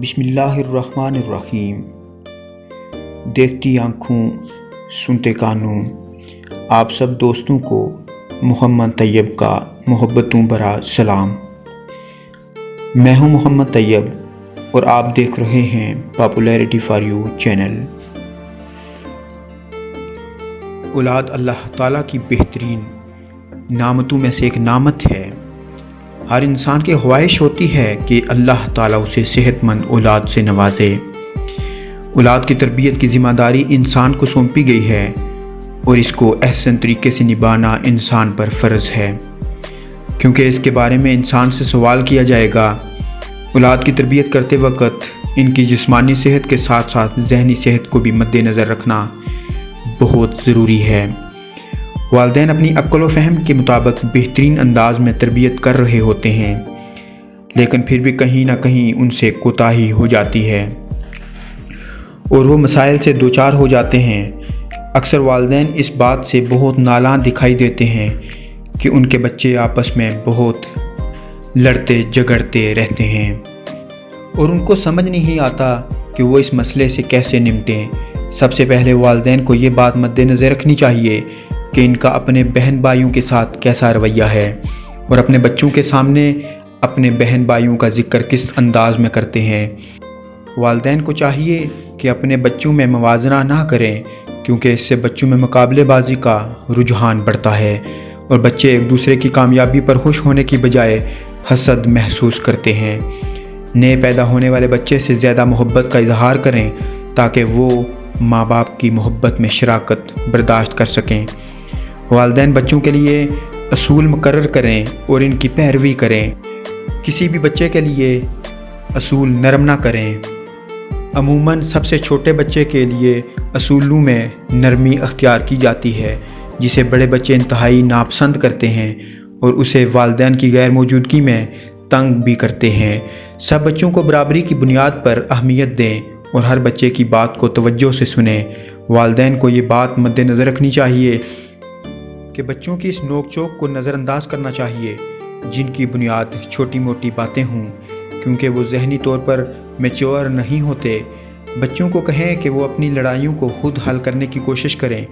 بسم اللہ الرحمن الرحیم۔ دیکھتی آنکھوں سنتے کانوں، آپ سب دوستوں کو محمد طیب کا محبتوں بھرا سلام۔ میں ہوں محمد طیب اور آپ دیکھ رہے ہیں پاپولیرٹی فار یو چینل۔ اولاد اللہ تعالیٰ کی بہترین نعمتوں میں سے ایک نعمت ہے۔ ہر انسان کی خواہش ہوتی ہے کہ اللہ تعالیٰ اسے صحت مند اولاد سے نوازے۔ اولاد کی تربیت کی ذمہ داری انسان کو سونپی گئی ہے اور اس کو احسن طریقے سے نبھانا انسان پر فرض ہے، کیونکہ اس کے بارے میں انسان سے سوال کیا جائے گا۔ اولاد کی تربیت کرتے وقت ان کی جسمانی صحت کے ساتھ ساتھ ذہنی صحت کو بھی مد نظر رکھنا بہت ضروری ہے۔ والدین اپنی عقل و فہم کے مطابق بہترین انداز میں تربیت کر رہے ہوتے ہیں، لیکن پھر بھی کہیں نہ کہیں ان سے کوتاہی ہو جاتی ہے اور وہ مسائل سے دوچار ہو جاتے ہیں۔ اکثر والدین اس بات سے بہت نالاں دکھائی دیتے ہیں کہ ان کے بچے آپس میں بہت لڑتے جھگڑتے رہتے ہیں اور ان کو سمجھ نہیں آتا کہ وہ اس مسئلے سے کیسے نمٹیں۔ سب سے پہلے والدین کو یہ بات مد نظر رکھنی چاہیے کہ ان کا اپنے بہن بھائیوں کے ساتھ کیسا رویہ ہے اور اپنے بچوں کے سامنے اپنے بہن بھائیوں کا ذکر کس انداز میں کرتے ہیں۔ والدین کو چاہیے کہ اپنے بچوں میں موازنہ نہ کریں، کیونکہ اس سے بچوں میں مقابلے بازی کا رجحان بڑھتا ہے اور بچے ایک دوسرے کی کامیابی پر خوش ہونے کی بجائے حسد محسوس کرتے ہیں۔ نئے پیدا ہونے والے بچے سے زیادہ محبت کا اظہار کریں تاکہ وہ ماں باپ کی محبت میں شراکت برداشت کر سکیں۔ والدین بچوں کے لیے اصول مقرر کریں اور ان کی پیروی کریں۔ کسی بھی بچے کے لیے اصول نرم نہ کریں۔ عموماً سب سے چھوٹے بچے کے لیے اصولوں میں نرمی اختیار کی جاتی ہے، جسے بڑے بچے انتہائی ناپسند کرتے ہیں اور اسے والدین کی غیر موجودگی میں تنگ بھی کرتے ہیں۔ سب بچوں کو برابری کی بنیاد پر اہمیت دیں اور ہر بچے کی بات کو توجہ سے سنیں۔ والدین کو یہ بات مد نظر رکھنی چاہیے کہ بچوں کی اس نوک چوک کو نظر انداز کرنا چاہیے جن کی بنیاد چھوٹی موٹی باتیں ہوں، کیونکہ وہ ذہنی طور پر میچور نہیں ہوتے۔ بچوں کو کہیں کہ وہ اپنی لڑائیوں کو خود حل کرنے کی کوشش کریں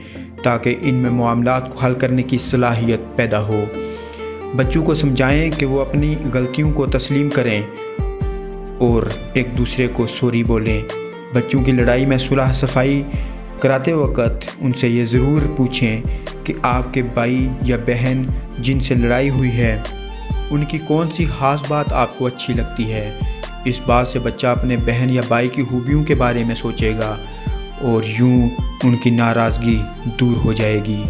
تاکہ ان میں معاملات کو حل کرنے کی صلاحیت پیدا ہو۔ بچوں کو سمجھائیں کہ وہ اپنی غلطیوں کو تسلیم کریں اور ایک دوسرے کو سوری بولیں۔ بچوں کی لڑائی میں صلح صفائی کراتے وقت ان سے یہ ضرور پوچھیں کہ آپ کے بھائی یا بہن جن سے لڑائی ہوئی ہے ان کی کون سی خاص بات آپ کو اچھی لگتی ہے۔ اس بات سے بچہ اپنے بہن یا بھائی کی خوبیوں کے بارے میں سوچے گا اور یوں ان کی ناراضگی دور ہو جائے گی۔